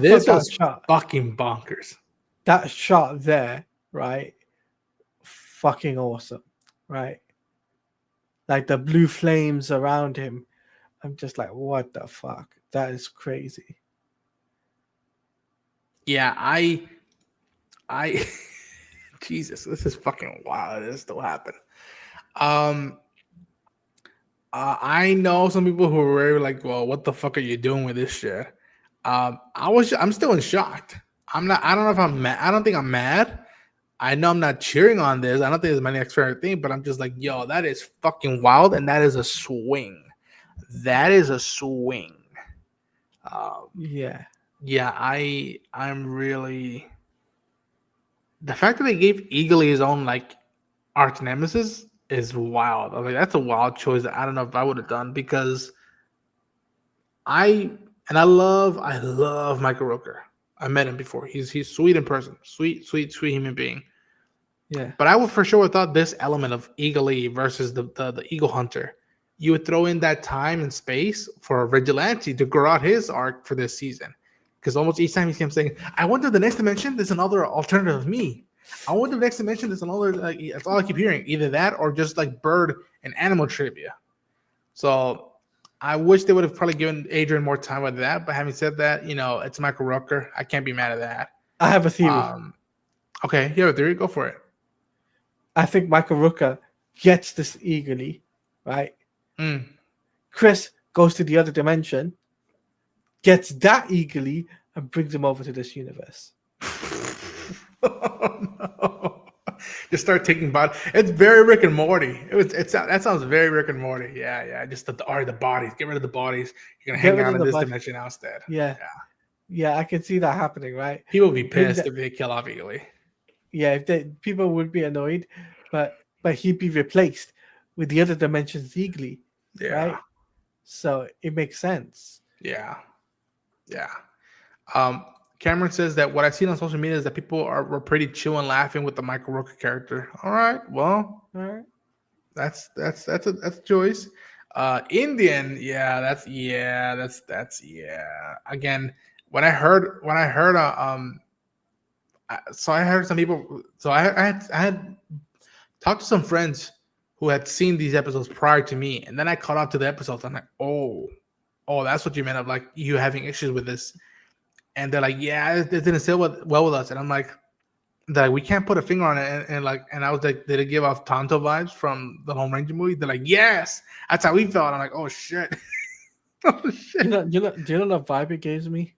This was fucking bonkers. That shot there, right? Fucking awesome, right? Like the blue flames around him. I'm just like, what the fuck? That is crazy. Yeah, I Jesus, this is fucking wild. This still happened. I know some people who are very well, what the fuck are you doing with this shit? I'm still in shock. I don't know if I'm mad. I don't think I'm mad. I know I'm not cheering on this. I don't think it's my next favorite thing, but I'm just like, yo, that is fucking wild, and that is a swing. That is a swing. I'm really. The fact that they gave Eagle his own arch nemesis is wild. That's a wild choice that I don't know if I would have done, because I And I love Michael Rooker. I met him before. He's sweet in person, sweet human being. Yeah. But I would for sure thought this element of Eagle Eye versus the Eagle Hunter, you would throw in that time and space for Vigilante to grow out his arc for this season. Because almost each time he kept saying, I wonder the next dimension, there's another alternative of me. I wonder the next dimension, there's another, like, that's all I keep hearing. Either that or just like bird and animal trivia. So I wish they would have probably given Adrian more time with that. But having said that, it's Michael Rooker. I can't be mad at that. I have a theory. Okay, you have a theory? Go for it. I think Michael Rooker gets this eagerly, right? Mm. Chris goes to the other dimension, gets that eagerly, and brings him over to this universe. Oh, no. Just start taking body. It's very Rick and Morty. That sounds very Rick and Morty. Yeah. Just the bodies. Get rid of the bodies. You're gonna hang out in this dimension now instead. Yeah. I can see that happening, right? People would be pissed if they kill off Eagle Eye. Yeah, people would be annoyed, but he'd be replaced with the other dimensions eagerly. Yeah. Right? So it makes sense. Yeah. Cameron says that what I've seen on social media is that people were pretty chill and laughing with the Michael Rooker character. All right, well, all right, that's a choice. Indian, that's again. When I heard so I heard some people. So I had talked to some friends who had seen these episodes prior to me, and then I caught up to the episodes. I'm like, oh, that's what you meant of like you having issues with this. And they're like, yeah, it didn't sit well with us. And I'm like, we can't put a finger on it. And I was like, did it give off Tonto vibes from the Home Ranger movie? They're like, yes, that's how we felt. I'm like, oh shit. Oh shit. Do you know the vibe it gives me?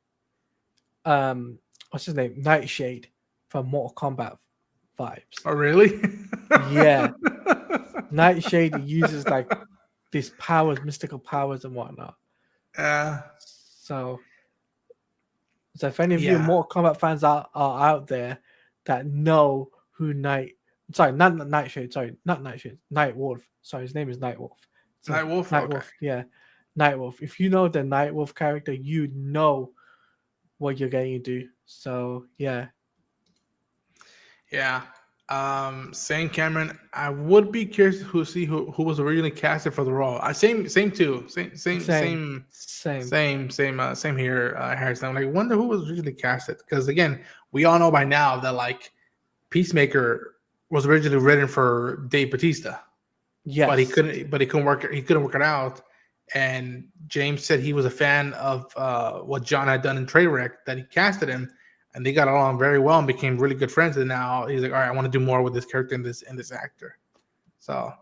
What's his name? Nightshade from Mortal Kombat vibes. Oh really? Yeah. Nightshade uses like these powers, mystical powers and whatnot. So if any of you Mortal Kombat fans are out there that know who Nightwolf. Sorry, his name is Nightwolf. So Nightwolf? Nightwolf, okay. Yeah. Nightwolf. If you know the Nightwolf character, you know what you're getting into. So yeah. Yeah. Same Cameron. I would be curious to see who was originally casted for the role. Same too. Same here, Harrison. I'm like, wonder who was originally casted, because again, we all know by now that like Peacemaker was originally written for Dave Bautista. Yes. But he couldn't work it out. And James said he was a fan of what John had done in Trainwreck, that he casted him. And they got along very well and became really good friends. And now he's like, all right, I want to do more with this character and this actor. So,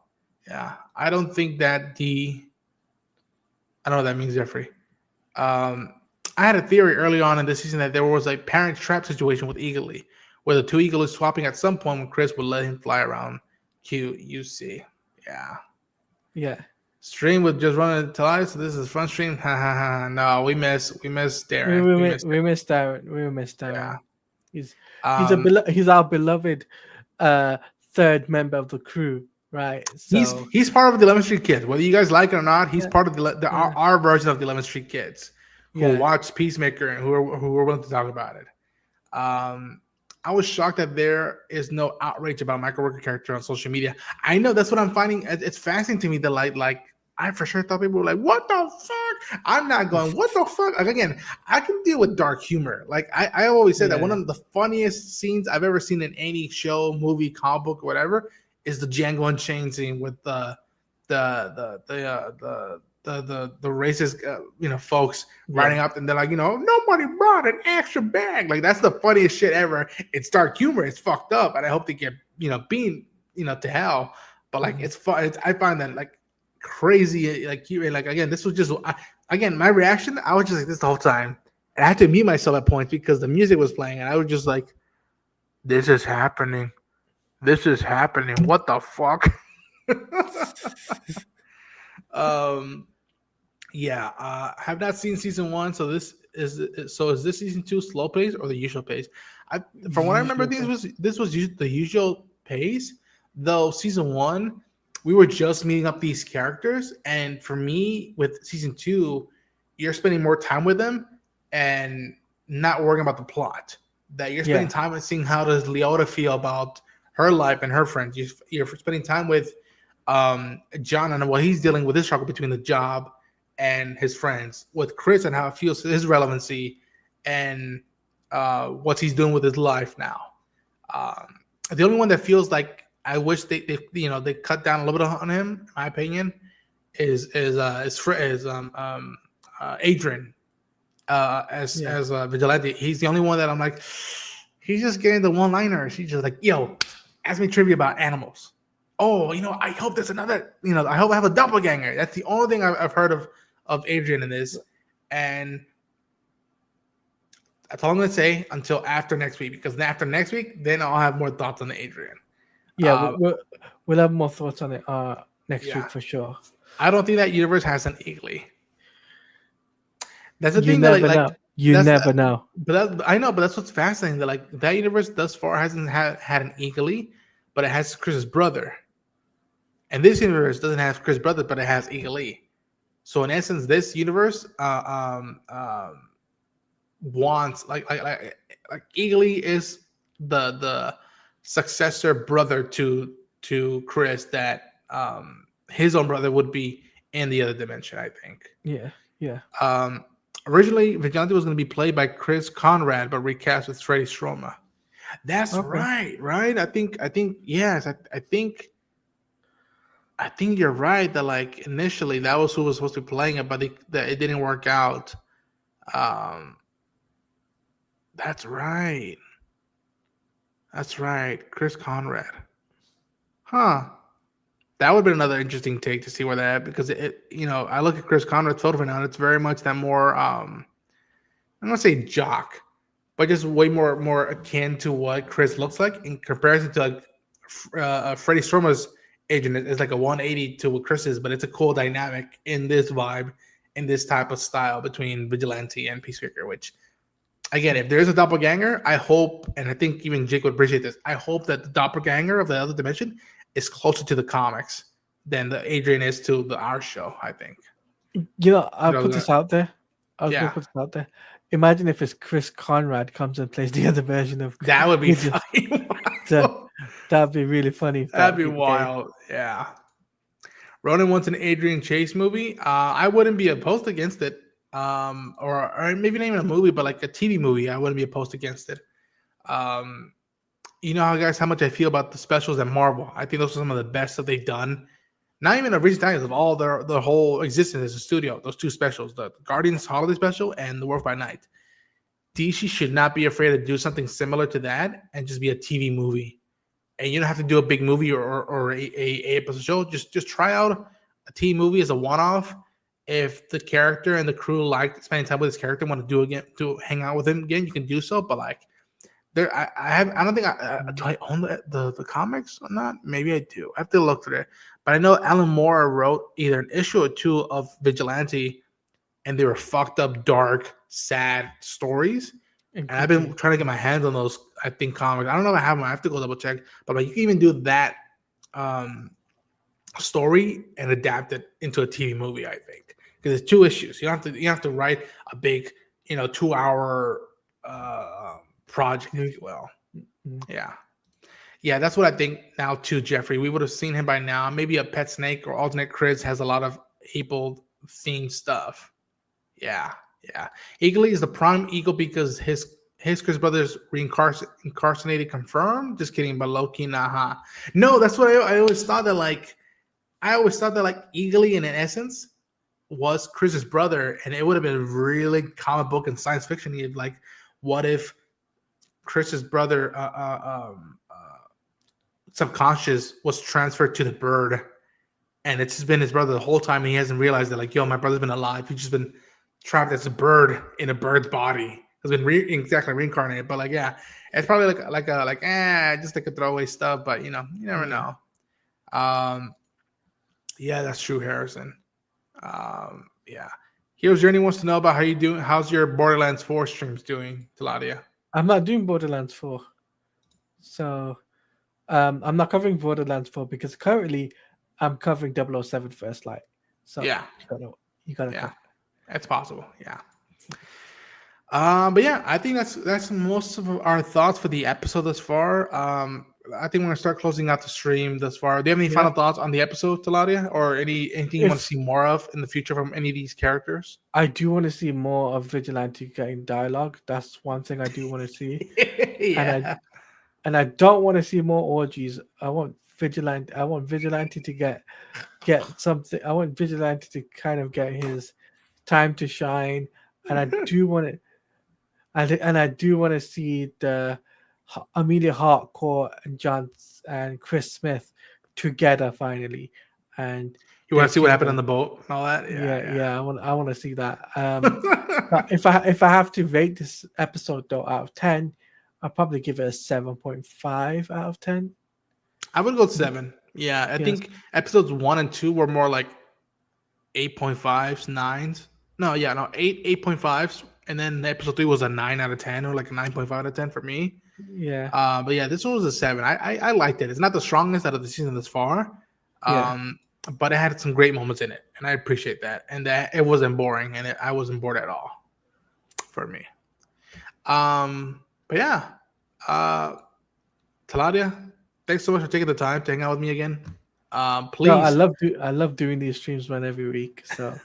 yeah, I don't think that I don't know what that means, Jeffrey. I had a theory early on in this season that there was a parent trap situation with Eagle Eye, where the two Eagle Eyes swapping at some point when Chris would let him fly around QUC. Yeah. Stream with just running to live, so this is fun stream. No, we miss Darren. We miss Darren. Yeah. He's our beloved third member of the crew, right? So he's part of the 11th Street Kids. Whether you guys like it or not, he's part of our version of the 11th Street Kids who watch Peacemaker and who are willing to talk about it. I was shocked that there is no outrage about Michael Rooker character on social media. I know that's what I'm finding. It's fascinating to me that like I for sure thought people were like, what the fuck? I'm not going, what the fuck? Like, again, I can deal with dark humor. Like I always said that one of the funniest scenes I've ever seen in any show, movie, comic book, or whatever, is the Django Unchained scene with the racist folks riding up, and they're like, nobody brought an extra bag. Like, that's the funniest shit ever. It's dark humor. It's fucked up, and I hope they get being to hell. But like, it's fun. I find that like crazy. Like again, this was just my reaction. I was just like this the whole time, and I had to mute myself at points because the music was playing, and I was just like, "This is happening. This is happening. What the fuck?" Have not seen season 1, so is this season 2 slow pace or the usual pace? From what I remember, this was the usual pace, though season 1 we were just meeting up these characters, and for me with season 2, you're spending more time with them and not worrying about the plot. That you're spending Yeah. time and seeing how does Leota feel about her life and her friends. You're spending time with John and what he's dealing with his struggle between the job and his friends. With Chris and how it feels his relevancy and what he's doing with his life now. The only one that feels like I wish they cut down a little bit on him, in my opinion, is Adrian Yeah. as Vigilante. He's the only one that I'm like, he's just getting the one liners. He's just like, yo, ask me trivia about animals. Oh, I hope there's another. I hope I have a doppelganger. That's the only thing I've heard of Adrian in this, and that's all I'm gonna say until after next week, because after next week, then I'll have more thoughts on the Adrian. Yeah, we'll have more thoughts on it next Yeah. week for sure. I don't think that universe has an Eagly. That's the You thing never that like know. You that's never know. but I know, but that's what's fascinating. That like that universe thus far hasn't had an Eagly, but it has Chris's brother. And this universe doesn't have Chris' brother, but it has Eagly. So in essence, this universe wants like Eagly is the successor brother to Chris that his own brother would be in the other dimension, I think. Yeah. Originally, Vigilante was going to be played by Chris Conrad, but recast with Freddie Stroma. That's Okay. right. I think yes. I think you're right that like initially that was who was supposed to be playing it, but that it didn't work out. Um, that's right. That's right. Chris Conrad. Huh. That would have been another interesting take to see where that, because I look at Chris Conrad's photo now and it's very much that more I'm gonna say jock, but just way more akin to what Chris looks like in comparison to like Freddie Stroma's agent. It's like a 180 to what Chris is, but it's a cool dynamic in this vibe, in this type of style between Vigilante and Peacemaker. Which, again, if there's a doppelganger, I hope, and I think even Jake would appreciate this. I hope that the doppelganger of the other dimension is closer to the comics than the Adrian is to our show. I think. I'll put this out there. I was gonna Yeah, put this out there. Imagine if it's Chris Conrad comes and plays the other version of that would be Vigil- funny. That'd be really funny. If That'd be the case. wild. Yeah. Ronan wants an Adrian Chase movie. I wouldn't be opposed against it. Or maybe not even a movie, but like a TV movie. I wouldn't be opposed against it. You know, guys, how much I feel about the specials at Marvel. I think those are some of the best that they've done. Not even of recent times, of all their whole existence as a studio. Those two specials, the Guardians Holiday Special and the Wolf by Night. DC should not be afraid to do something similar to that and just be a TV movie. And you don't have to do a big movie or a episode show. Just try out a TV movie as a one-off. If the character and the crew like spending time with this character, want to hang out with him again, you can do so. But like, I don't think do I own the comics or not? Maybe I do. I have to look through it. But I know Alan Moore wrote either an issue or two of Vigilante, and they were fucked up, dark, sad stories. And I've been trying to get my hands on those, I think, comics. I don't know if I have them. I have to go double check. But like, you can even do that story and adapt it into a TV movie, I think. Because it's two issues. You don't have to write a big, 2-hour project, if you will. Yeah. Yeah, that's what I think now too, Jeffrey. We would have seen him by now. Maybe a Pet Snake or Alternate Chris has a lot of April themed stuff. Yeah. Eagly is the prime eagle because his Chris brothers reincarnated confirmed. Just kidding, but low key, nah. No, that's what I always thought that like. I always thought that like Eagly in essence was Chris's brother, and it would have been really comic book and science fiction. Like, what if Chris's brother subconscious was transferred to the bird, and it's just been his brother the whole time, and he hasn't realized that like, yo, my brother's been alive. He's just been trapped as a bird in a bird's body. Has been exactly reincarnated. But like, yeah, it's probably just like a throwaway stuff. But you never know. Yeah, that's true, Harrison. Yeah. Hero's Journey wants to know about how you doing. How's your Borderlands 4 streams doing, Taladia? I'm not doing Borderlands 4. So I'm not covering Borderlands 4 because currently I'm covering 007 First Light. So yeah. You gotta cover. It's possible. Yeah. But yeah, I think that's most of our thoughts for the episode thus far. I think we're gonna start closing out the stream thus far. Do you have any Yeah. final thoughts on the episode, Taladia, or anything you want to If see more of in the future from any of these characters? I do want to see more of Vigilante getting dialogue. That's one thing I do want to see. And I Yeah. and I don't want to see more orgies. I want Vigilante to get something. I want Vigilante to kind of get his time to shine. And I do want to and I do want to see the Amelia Harcourt and Chris Smith together finally, and You they want to see what team happened on up. the boat and all that? Yeah, Yeah, yeah, I want to see that. yeah. But if I have to rate this episode though out of 10, I'll probably give it a 7.5 out of 10. I would go 7. Yeah, I Yes, think episodes 1 and 2 were more like 8.5s, 9s. No, yeah, no, 8.5s. And then episode 3 was a 9 out of 10 or like a 9.5 out of 10 for me. yeah, But yeah, this one was a 7. I liked it. It's not the strongest out of the season this far. yeah. But it had some great moments in it, and I appreciate that. And that it wasn't boring, and I wasn't bored at all for me. But yeah, uh, Taladia, thanks so much for taking the time to hang out with me again. No, Please, I love doing these streams, man, every week. So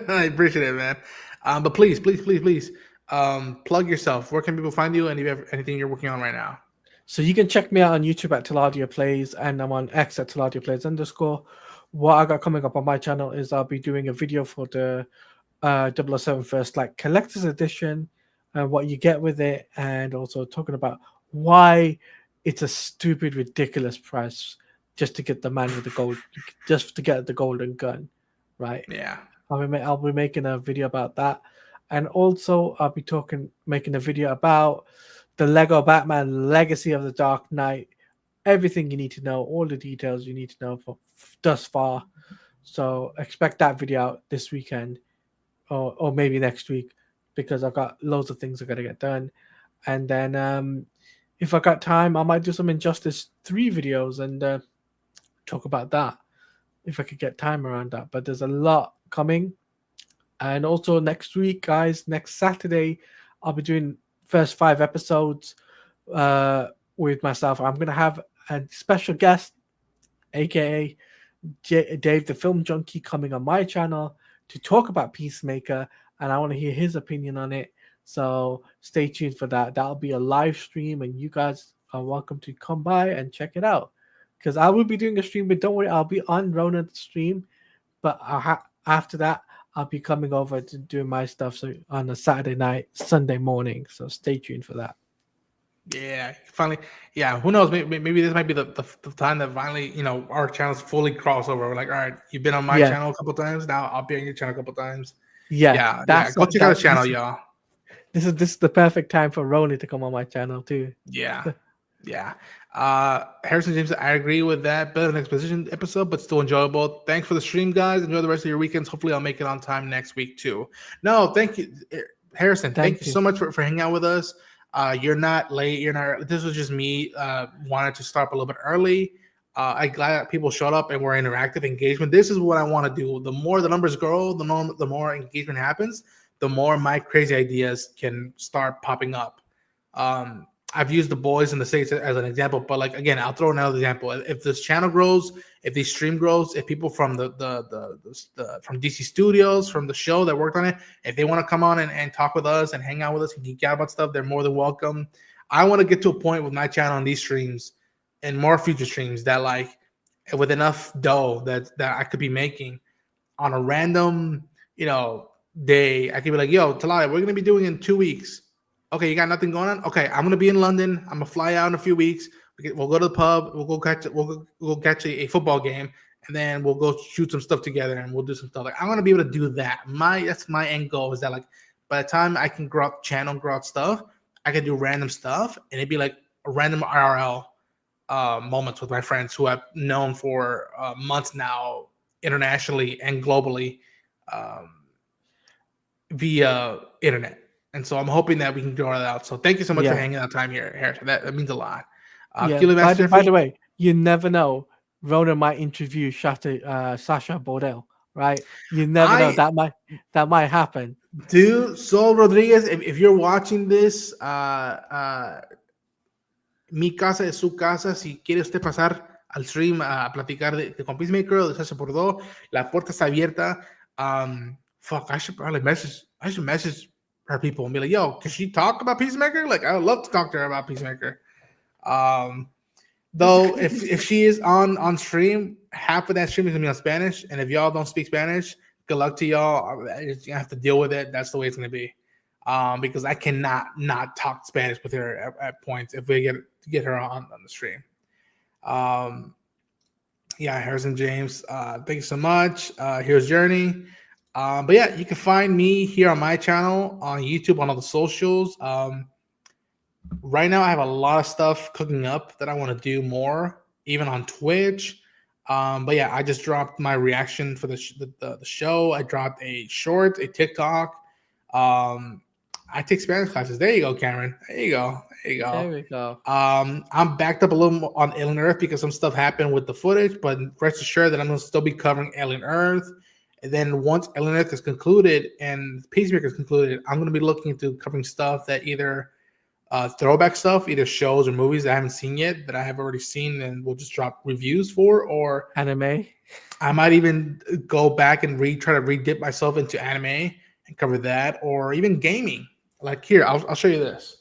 I appreciate it, man. But please, plug yourself. Where can people find you, and if you have anything you're working on right now? So you can check me out on YouTube at Taladia Plays, and I'm on X at Taladia Plays _. What I got coming up on my channel is I'll be doing a video for the 007 First Light Collector's Edition and what you get with it, and also talking about why it's a stupid, ridiculous price just to get the man with the gold, just to get the golden gun, right? Yeah. I'll be making a video about that, and also I'll be making a video about the Lego Batman Legacy of the Dark Knight. Everything you need to know, all the details you need to know for thus far. So expect that video out this weekend, or maybe next week, because I've got loads of things I got to get done. And then if I got time, I might do some Injustice 3 videos and talk about that if I could get time around that. But there's a lot coming. And also next week, guys, next Saturday, I'll be doing first 5 episodes with myself. I'm going to have a special guest, aka Dave the Film Junkie, coming on my channel to talk about Peacemaker, and I want to hear his opinion on it. So stay tuned for that. That'll be a live stream, and you guys are welcome to come by and check it out. Because I will be doing a stream, but don't worry, I'll be on Ronan's stream. But after that, I'll be coming over to do my stuff on a Saturday night, Sunday morning. So stay tuned for that. Yeah, finally. Yeah, who knows? Maybe this might be the time that finally, our channels fully cross over. We're like, all right, you've been on my channel a couple times. Now I'll be on your channel a couple times. Yeah. Go check out his channel, y'all. This is the perfect time for Ronan to come on my channel too. Yeah. Harrison James, I agree with that. Better than exposition episode, but still enjoyable. Thanks for the stream, guys. Enjoy the rest of your weekends. Hopefully, I'll make it on time next week too. No, thank you, Harrison. Thank you so much for hanging out with us. You're not late. This was just me wanted to start up a little bit early. I'm glad that people showed up and were interactive engagement. This is what I want to do. The more the numbers grow, the more engagement happens, the more my crazy ideas can start popping up. I've used the boys in the States as an example, but like again, I'll throw another example. If this channel grows, if the stream grows, if people from the from DC Studios, from the show that worked on it, if they want to come on and talk with us and hang out with us and geek out about stuff, they're more than welcome. I want to get to a point with my channel on these streams and more future streams that like with enough dough that I could be making on a random, day, I could be like, yo, Talaya, we're gonna be doing in 2 weeks. Okay, you got nothing going on? Okay, I'm gonna be in London. I'm gonna fly out in a few weeks. We'll go to the pub. We'll go catch a football game, and then we'll go shoot some stuff together, and we'll do some stuff. Like I want to be able to do that. That's my end goal. Is that like by the time I can grow up channel, grow out stuff, I can do random stuff, and it'd be like a random IRL moments with my friends who I've known for months now, internationally and globally, via internet. And so I'm hoping that we can draw that out. So thank you so much for hanging out time here, Harrison. That means a lot. By the way, you never know. Rona might interview Sasha Bordell right? You never know. I That might happen. do. Sol Rodriguez, if you're watching this, mi casa es su casa. Si quiere usted pasar al stream a platicar con Peacemaker o de Sasha Bordeaux, la puerta está abierta. Fuck, I should message her people and be like, yo, can she talk about Peacemaker? Like, I would love to talk to her about Peacemaker. Though, if she is on stream, half of that stream is gonna be on Spanish, and if y'all don't speak Spanish, good luck to y'all. You have to deal with it. That's the way it's gonna be. Because I cannot not talk Spanish with her at points if we get her on the stream. Yeah, Harrison James, thank you so much. Here's Journey. But yeah, you can find me here on my channel, on YouTube, on all the socials. Right now, I have a lot of stuff cooking up that I want to do more, even on Twitch. But yeah, I just dropped my reaction for the show. I dropped a short, a TikTok. I take Spanish classes. There you go, Cameron. There you go. There we go. I'm backed up a little more on Alien Earth because some stuff happened with the footage, but rest assured that I'm going to still be covering Alien Earth. And then once Alien Earth is concluded and Peacemaker is concluded, I'm going to be looking into covering stuff that either throwback stuff, either shows or movies that I haven't seen yet that I have already seen and we'll just drop reviews for, or anime. I might even go back and try to re-dip myself into anime and cover that, or even gaming. Like here, I'll show you this.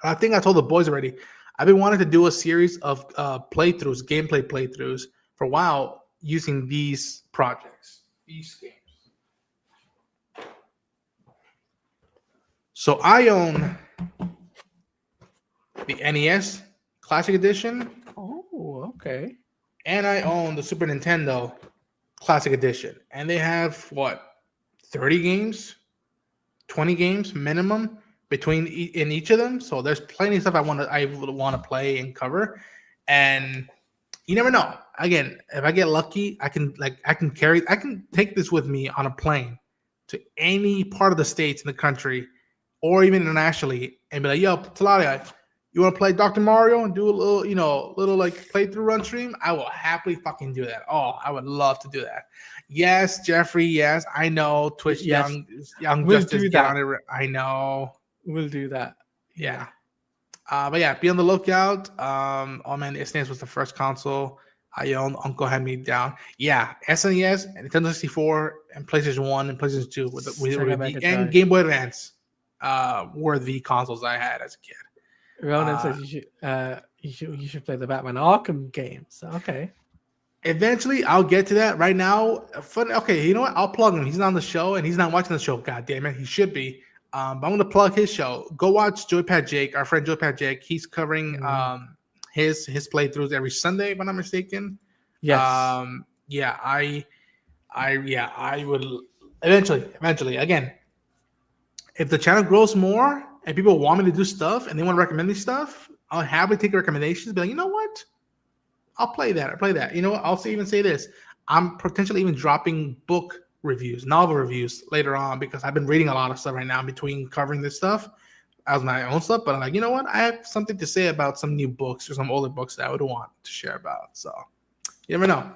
I think I told the boys already. I've been wanting to do a series of gameplay playthroughs for a while using these projects, these games. So I own the NES Classic Edition. Oh, okay. And I own the Super Nintendo Classic Edition. And they have, 30 games? 20 games minimum in each of them. So there's plenty of stuff I want to play and cover. And you never know. Again, if I get lucky, I can take this with me on a plane to any part of the states in the country or even internationally and be like, yo, Talaria, you want to play Dr. Mario and do a little like playthrough run stream? I will happily fucking do that. Oh, I would love to do that. Yes, Jeffrey. Yes, I know. Twitch, yes. young we'll Justice. I know. We'll do that. Yeah. But yeah, be on the lookout. Oh man, the SNES was the first console I owned. Uncle had me down. Yeah, SNES and Nintendo 64 and PlayStation 1 and PlayStation 2 and Game Boy Advance were the consoles I had as a kid. Ronan says you should play the Batman Arkham games. Okay. Eventually, I'll get to that. Right now, okay, you know what? I'll plug him. He's not on the show, and he's not watching the show. God damn it, he should be. But I'm going to plug his show. Go watch Joypad Jake, our friend Joypad Jake. He's covering his playthroughs every Sunday, if I'm not mistaken. Yes. I would eventually. Again, if the channel grows more and people want me to do stuff and they want to recommend me stuff, I'll happily take recommendations. Be like, you know what? I'll play that. You know what? I'll even say this. I'm potentially even dropping book reviews, novel reviews later on because I've been reading a lot of stuff right now between covering this stuff as my own stuff. But I'm like, you know what? I have something to say about some new books or some older books that I would want to share about. So you never know.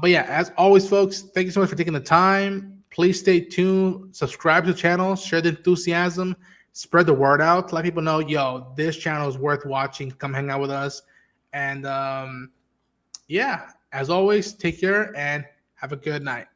But yeah, as always, folks, thank you so much for taking the time. Please stay tuned. Subscribe to the channel. Share the enthusiasm. Spread the word out. Let people know, yo, this channel is worth watching. Come hang out with us. And yeah, as always, take care and have a good night.